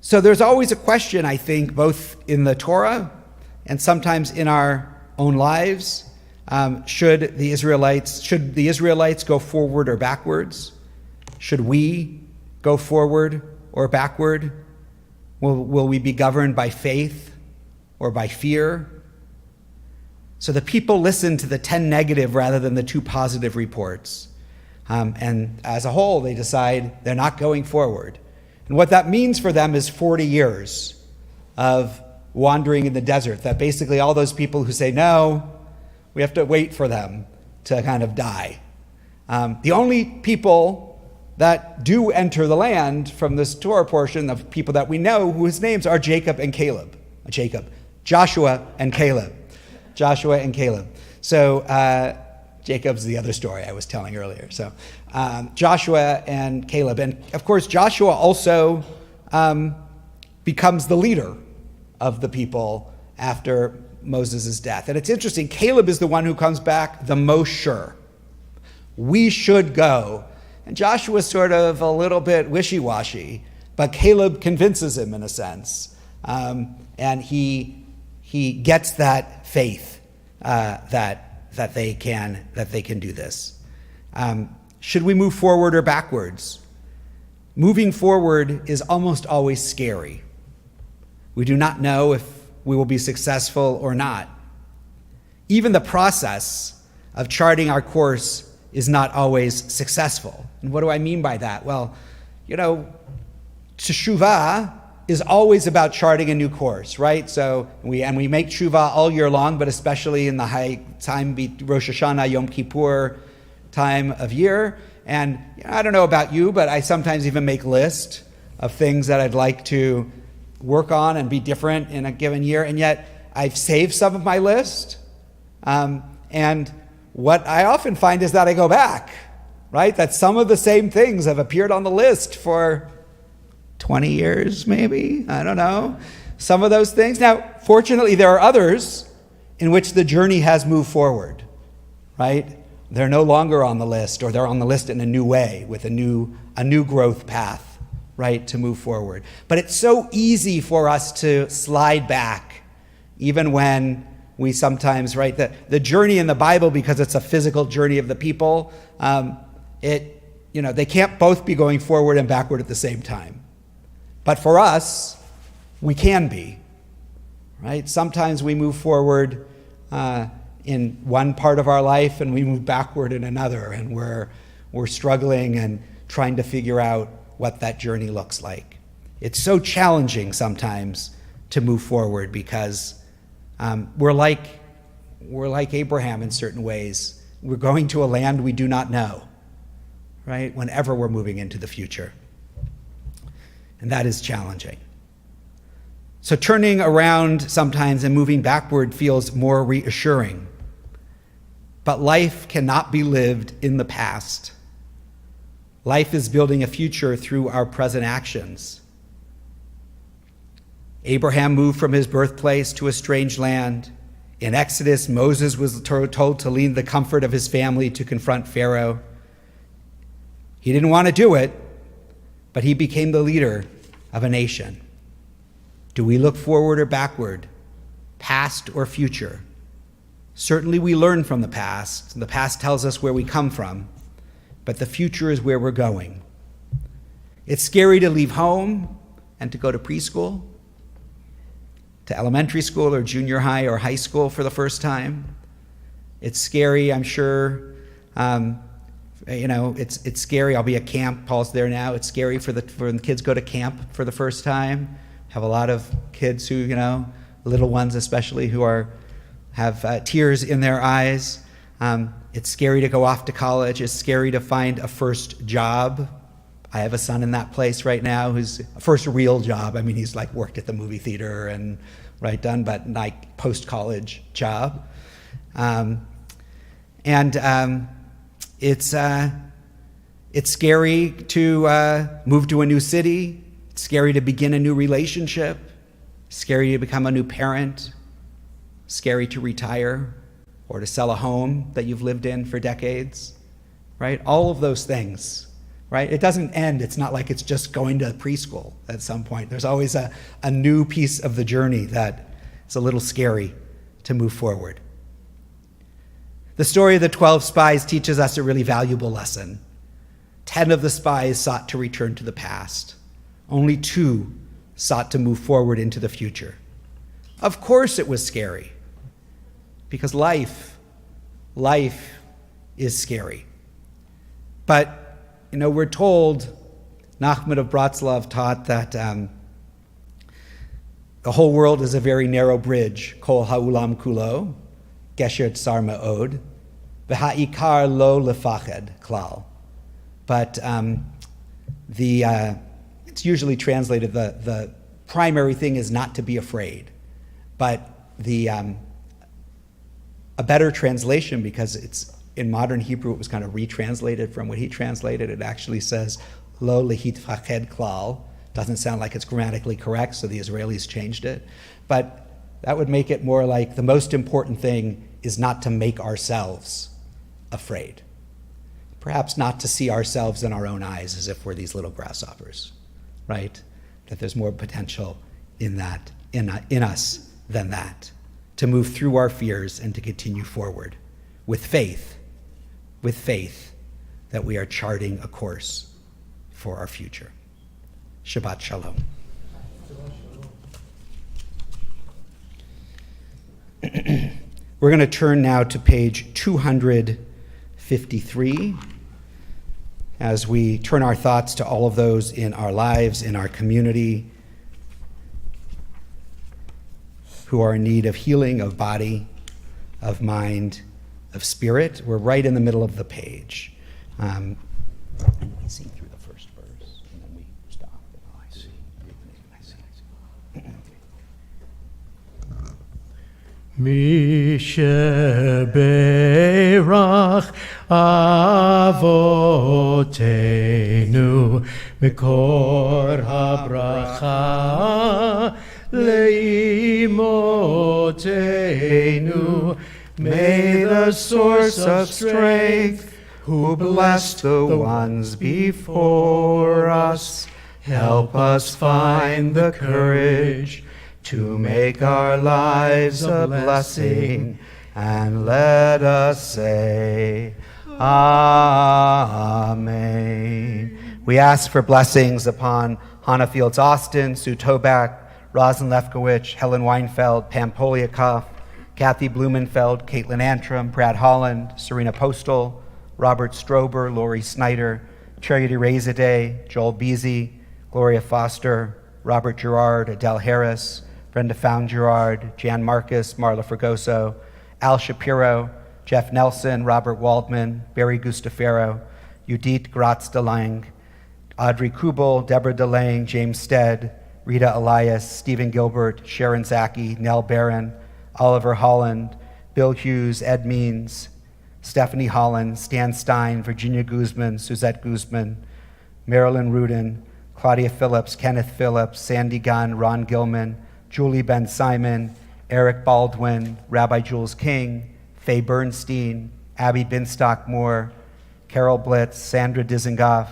So there's always a question, I think, both in the Torah and sometimes in our own lives. Should the Israelites go forward or backwards? Should we go forward or backward? Will we be governed by faith or by fear? So the people listen to the 10 negative rather than the 2 positive reports. And as a whole, they decide they're not going forward. And what that means for them is 40 years of wandering in the desert, that basically all those people who say no, we have to wait for them to kind of die. The only people that do enter the land from this Torah portion of people that we know whose names are Jacob and Caleb. Joshua and Caleb. Joshua and Caleb. So Jacob's the other story I was telling earlier. So Joshua and Caleb. And of course, Joshua also becomes the leader of the people after Moses' death. And it's interesting, Caleb is the one who comes back the most sure. We should go. And Joshua's sort of a little bit wishy-washy, but Caleb convinces him in a sense. And he gets that faith that they can do this. Should we move forward or backwards? Moving forward is almost always scary. We do not know if we will be successful or not. Even the process of charting our course is not always successful. And what do I mean by that? Well, teshuvah is always about charting a new course, right? So we make teshuvah all year long, but especially in the high time, Rosh Hashanah, Yom Kippur time of year. And I don't know about you, but I sometimes even make lists of things that I'd like to work on and be different in a given year. And yet I've saved some of my list. And what I often find is that I go back, right? That some of the same things have appeared on the list for 20 years, maybe. I don't know. Some of those things. Now, fortunately, there are others in which the journey has moved forward, right? They're no longer on the list, or they're on the list in a new way with a new growth path, right, to move forward. But it's so easy for us to slide back, even when we sometimes, right, the journey in the Bible, because it's a physical journey of the people, they can't both be going forward and backward at the same time. But for us, we can be, right? Sometimes we move forward in one part of our life and we move backward in another, and we're struggling and trying to figure out what that journey looks like. It's so challenging sometimes to move forward because we're like Abraham in certain ways. We're going to a land we do not know, right? Whenever we're moving into the future. And that is challenging. So turning around sometimes and moving backward feels more reassuring. But life cannot be lived in the past. Life is building a future through our present actions. Abraham moved from his birthplace to a strange land. In Exodus, Moses was told to leave the comfort of his family to confront Pharaoh. He didn't want to do it, but he became the leader of a nation. Do we look forward or backward, past or future? Certainly we learn from the past. The past tells us where we come from, but the future is where we're going. It's scary to leave home and to go to preschool, to elementary school or junior high or high school for the first time. It's scary, I'm sure. It's scary. I'll be at camp. Paul's there now. It's scary for when the kids go to camp for the first time. Have a lot of kids who, little ones especially, who have tears in their eyes. It's scary to go off to college. It's scary to find a first job. I have a son in that place right now who's a first real job. I mean, he's like worked at the movie theater and done, but like post-college job. It's scary to move to a new city. It's scary to begin a new relationship. Scary to become a new parent. Scary to retire or to sell a home that you've lived in for decades, right? All of those things, right? It doesn't end. It's not like it's just going to preschool at some point. There's always a new piece of the journey that is a little scary to move forward. The story of the 12 spies teaches us a really valuable lesson. 10 of the spies sought to return to the past. Only 2 sought to move forward into the future. Of course it was scary, because life is scary. But, we're told, Nachman of Bratslav taught that the whole world is a very narrow bridge, kol ha'ulam kulo, gesher tsar me'od, v'ha'ikar lo lefached klal. But It's usually translated, the primary thing is not to be afraid. But a better translation, because it's in modern Hebrew, it was kind of retranslated from what he translated. It actually says, Lo lehitfached klal. Doesn't sound like it's grammatically correct, so the Israelis changed it. But that would make it more like the most important thing is not to make ourselves afraid. Perhaps not to see ourselves in our own eyes as if we're these little grasshoppers, right? That there's more potential in that, in us than that, to move through our fears and to continue forward with faith that we are charting a course for our future. Shabbat Shalom. We're going to turn now to page 253 as we turn our thoughts to all of those in our lives, in our community, who are in need of healing of body, of mind, of spirit. We're right in the middle of the page. We sing through the first verse, and then we stop. Oh, I see. Mi sheberach avotenu mikor habracha leimotenu. May the source of strength, who blessed the ones before us, help us find the courage to make our lives a blessing, and let us say, Amen. We ask for blessings upon Hannah Fields Austin, Sue Tobak, Rosin Lefkowitz, Helen Weinfeld, Pam Poliakoff, Kathy Blumenfeld, Caitlin Antrim, Brad Holland, Serena Postal, Robert Strober, Lori Snyder, Charity Rezadeh, Joel Beasy, Gloria Foster, Robert Gerard, Adele Harris, Brenda Found Gerard, Jan Marcus, Marla Fregoso, Al Shapiro, Jeff Nelson, Robert Waldman, Barry Gustafaro, Judith Gratz DeLange, Audrey Kubel, Deborah DeLange, James Stead, Rita Elias, Stephen Gilbert, Sharon Zaki, Nell Barron, Oliver Holland, Bill Hughes, Ed Means, Stephanie Holland, Stan Stein, Virginia Guzman, Suzette Guzman, Marilyn Rudin, Claudia Phillips, Kenneth Phillips, Sandy Gunn, Ron Gilman, Julie Ben Simon, Eric Baldwin, Rabbi Jules King, Faye Bernstein, Abby Binstock Moore, Carol Blitz, Sandra Dizengoff,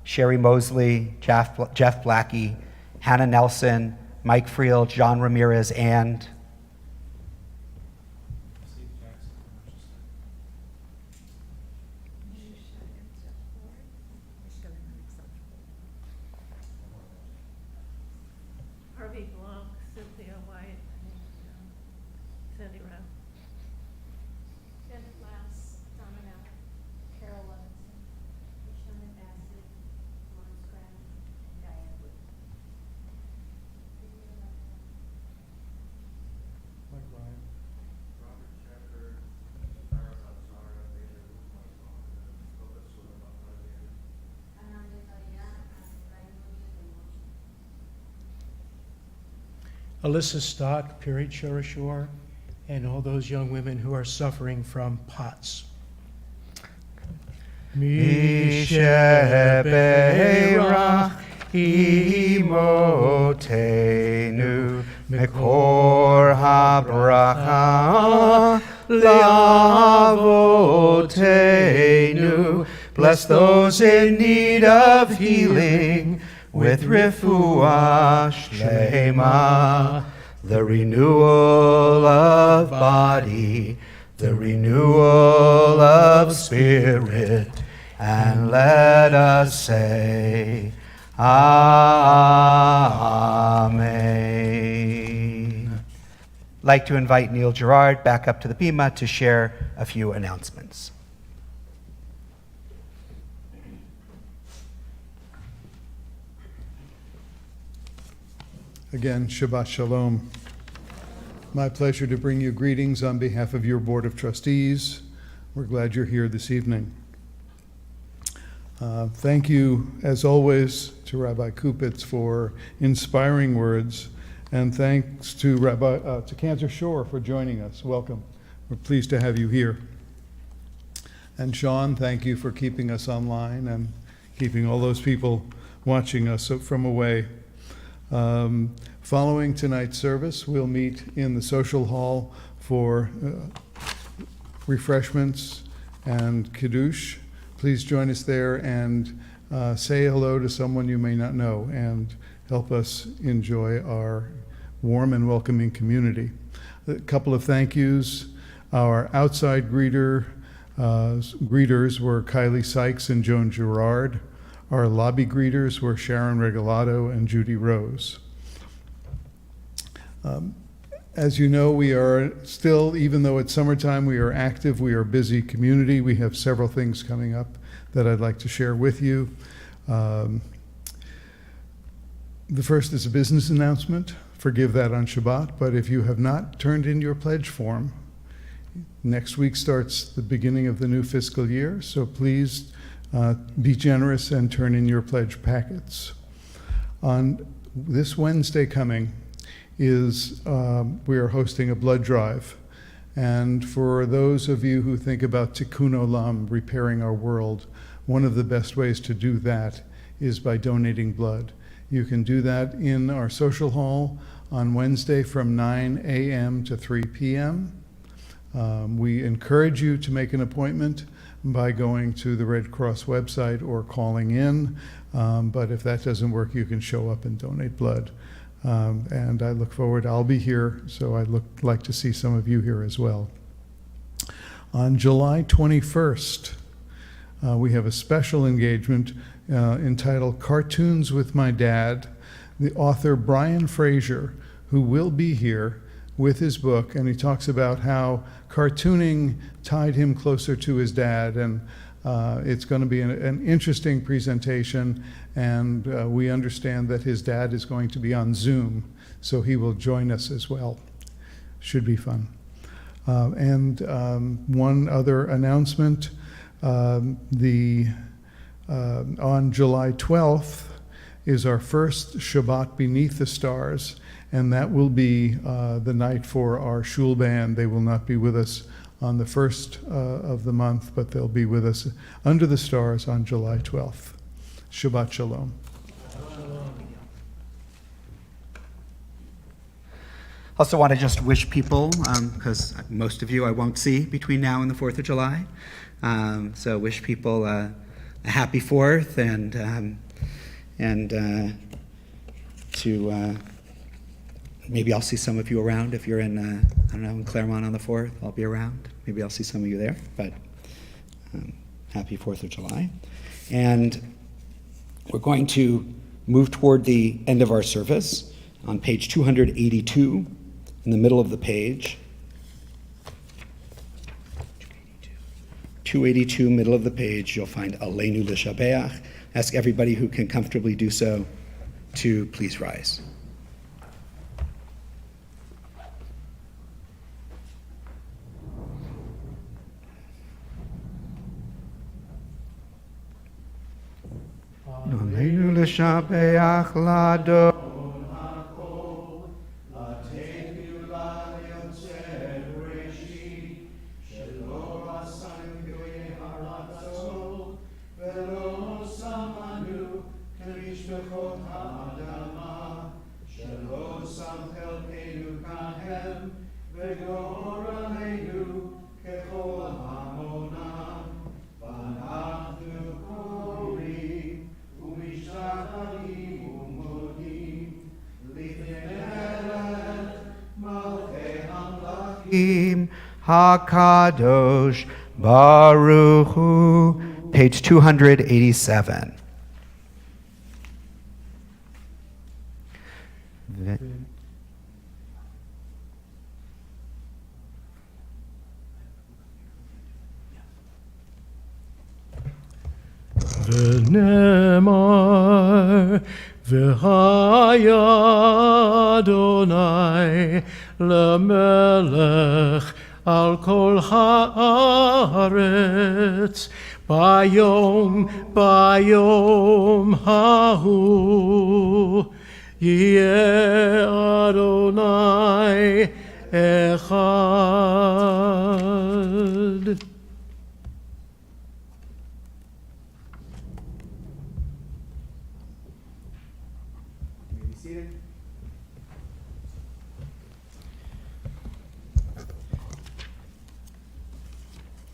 Sherry Mosley, Jeff Blackie, Hannah Nelson, Mike Friel, John Ramirez, and Harvey Blanc, Cynthia White, and Sandy Rowe. Janet Lass, Domino, Carol Levinson, Shannon Bassett, Lawrence Graham, and Diane Wood. Alyssa Stock, Piri Chorashore, and all those young women who are suffering from POTS. Misheberach imotenu mekor habracha leavotenu. Bless those in need of healing with refuah shlema, the renewal of body, the renewal of spirit, and let us say, Amen. I'd like to invite Neil Gerard back up to the bima to share a few announcements. Again, Shabbat Shalom. My pleasure to bring you greetings on behalf of your Board of Trustees. We're glad you're here this evening. Thank you, as always, to Rabbi Kupitz for inspiring words, and thanks to to Cantor Shore for joining us. Welcome. We're pleased to have you here. And Sean, thank you for keeping us online and keeping all those people watching us from away. Following tonight's service, we'll meet in the social hall for refreshments and kiddush. Please join us there and say hello to someone you may not know and help us enjoy our warm and welcoming community. A couple of thank yous. Our outside greeters were Kylie Sykes and Joan Gerard. Our lobby greeters were Sharon Regalado and Judy Rose. As you know, we are still, even though it's summertime, we are active, we are a busy community. We have several things coming up that I'd like to share with you. The first is a business announcement. Forgive that on Shabbat, but if you have not turned in your pledge form, next week starts the beginning of the new fiscal year, so please be generous and turn in your pledge packets. On this Wednesday coming, we are hosting a blood drive. And for those of you who think about tikkun olam, repairing our world, one of the best ways to do that is by donating blood. You can do that in our social hall on Wednesday from 9 a.m. to 3 p.m. We encourage you to make an appointment by going to the Red Cross website or calling in. But if that doesn't work, you can show up and donate blood. And I look forward, I'll be here, so I'd like to see some of you here as well. On July 21st, we have a special engagement entitled Cartoons with My Dad. The author, Brian Fraser, who will be here with his book, and he talks about how cartooning tied him closer to his dad, and it's going to be an interesting presentation, and we understand that his dad is going to be on Zoom, so he will join us as well. Should be fun. And one other announcement, on July 12th is our first Shabbat Beneath the Stars, and that will be the night for our shul band. They will not be with us on the first of the month, but they'll be with us under the stars on July 12th. Shabbat Shalom. Also want to just wish people, because most of you I won't see between now and the 4th of July. So wish people a happy 4th and to maybe I'll see some of you around if you're in, I don't know, in Claremont on the 4th. I'll be around. Maybe I'll see some of you there, but happy 4th of July. And we're going to move toward the end of our service on page 282, in the middle of the page. 282, middle of the page, you'll find Aleinu L'Shabeach. Ask everybody who can comfortably do so to please rise. Aleinu L'Shabeach Lado. HaKadosh Baruch Hu, page 287. V'nemar v'haya Adonai lemelech על כל הארץ ביום ההוא יהיה אדוני אחד.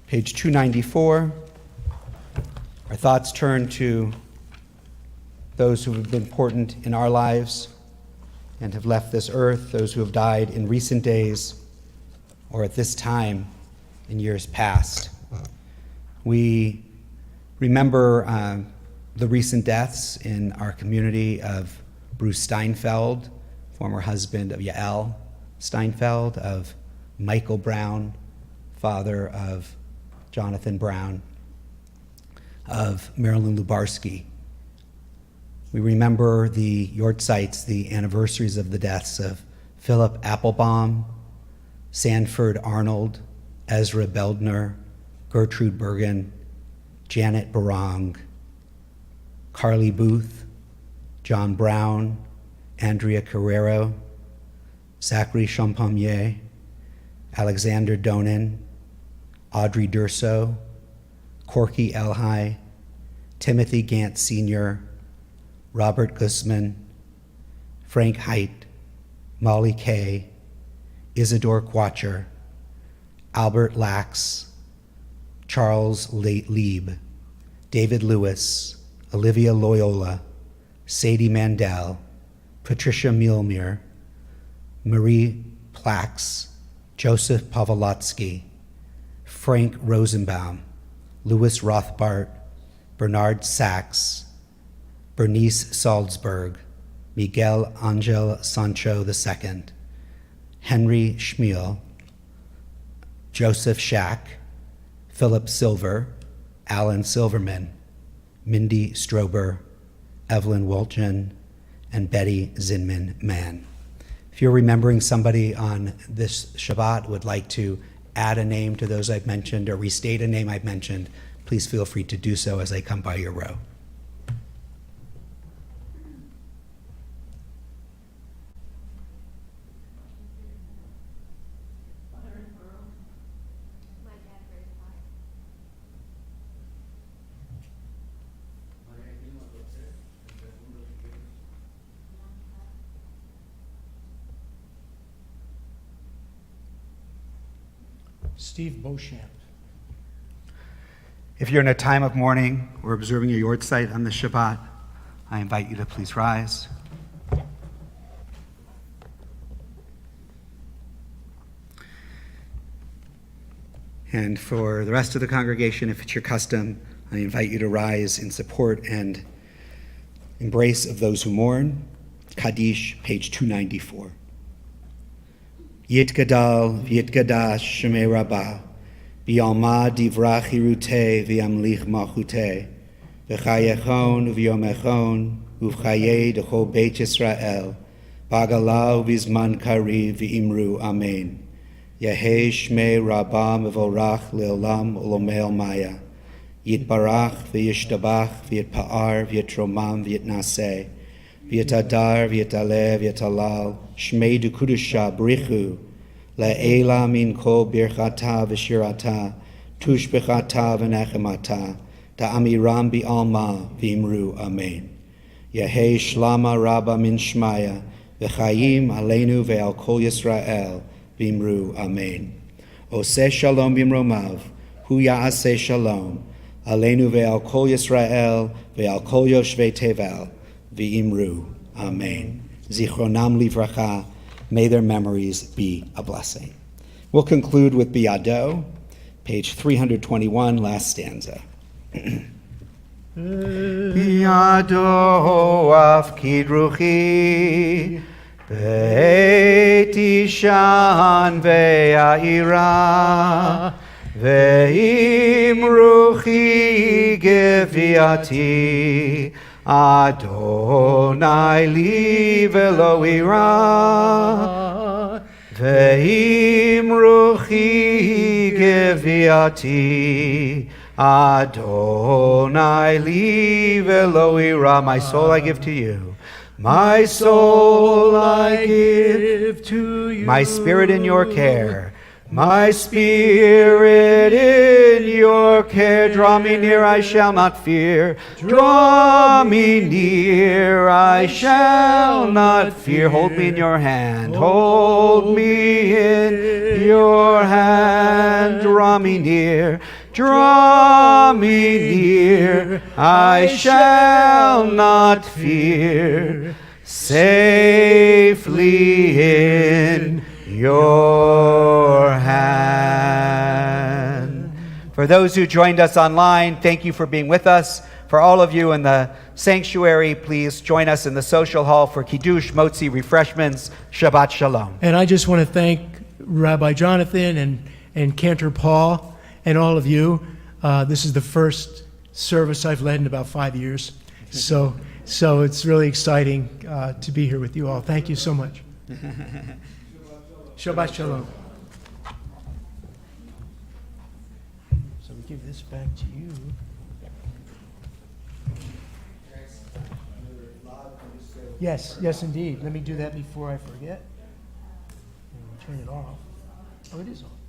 Page 294. Our thoughts turn to those who have been important in our lives and have left this earth, those who have died in recent days or at this time in years past. We remember the recent deaths in our community of Bruce Steinfeld, former husband of Yael Steinfeld, of Michael Brown, father of Jonathan Brown, of Marilyn Lubarsky. We remember the Yortzites, the anniversaries of the deaths of Philip Applebaum, Sanford Arnold, Ezra Beldner, Gertrude Bergen, Janet Barong, Carly Booth, John Brown, Andrea Carrero, Zachary Champagnier, Alexander Donin, Audrey Durso, Corky Elhai, Timothy Gant Sr., Robert Guzman, Frank Height, Molly Kay, Isidore Quatcher, Albert Lax, Charles Lieb, David Lewis, Olivia Loyola, Sadie Mandel, Patricia Muelmir, Marie Plax, Joseph Pavlotsky, Frank Rosenbaum, Louis Rothbart, Bernard Sachs, Bernice Salzberg, Miguel Angel Sancho II, Henry Schmiel, Joseph Schack, Philip Silver, Alan Silverman, Mindy Strober, Evelyn Wolchen, and Betty Zinman Mann. If you're remembering somebody on this Shabbat, would like to add a name to those I've mentioned or restate a name I've mentioned, please feel free to do so as I come by your row. My dad very high. Steve Beauchamp. If you're in a time of mourning or observing a Yortzeit on the Shabbat, I invite you to please rise. And for the rest of the congregation, if it's your custom, I invite you to rise in support and embrace of those who mourn. Kaddish, page 294. Yitgadal v'yitgadash shemei rabbah, v'yalma divrach hiruteh v'yamlich malchuteh, v'chayechon v'yomechon uv'chayei d'chol Beit Yisrael, b'agalah v'zman kariv v'imru amen. Yehei shmei rabbah mevorach le'olam u'lomei maya. Yitbarach v'yishtabach v'yitpa'ar v'yitromam v'yitnaseh. V'yitadar v'yitaleh v'yitalal shmei dukudusha brichu le'ela min kol birchata v'shirata tushbechata v'nechemata ta'amiram bi'alma v'imru amen. Yehei shlama rabba min shmaya v'chayim aleinu ve'al kol Yisrael v'imru amen. Oseh shalom b'imromav hu ya'aseh shalom aleinu ve'al kol Yisrael ve'al kol yoshvei tevel v'imru amen. Zichronam livracha, may their memories be a blessing. We'll conclude with Biyado, page 321, last stanza. Biyado afkid ruchi ve'tishan ve'aira ve'im ruchi geviati Adonai li velo ira Ve'im ruchi geviati, Adonai li velo ira. My soul I give to you. My soul I give to you. my spirit in your care. My spirit in your care. Draw me near, I shall not fear. Draw me near, I shall not fear. Hold me in your hand. Hold me in your hand. Draw me near. Draw me near, I shall not fear. Safely in your hand. For those who joined us online, thank you for being with us. For all of you in the sanctuary, please join us in the social hall for Kiddush, Motzi, refreshments. Shabbat Shalom. And I just want to thank Rabbi Jonathan and Cantor Paul and all of you. This is the first service I've led in about 5 years. So it's really exciting to be here with you all. Thank you so much. Shabbat Shalom. So we give this back to you. Yes, indeed. Let me do that before I forget. And turn it off. Oh, it is off.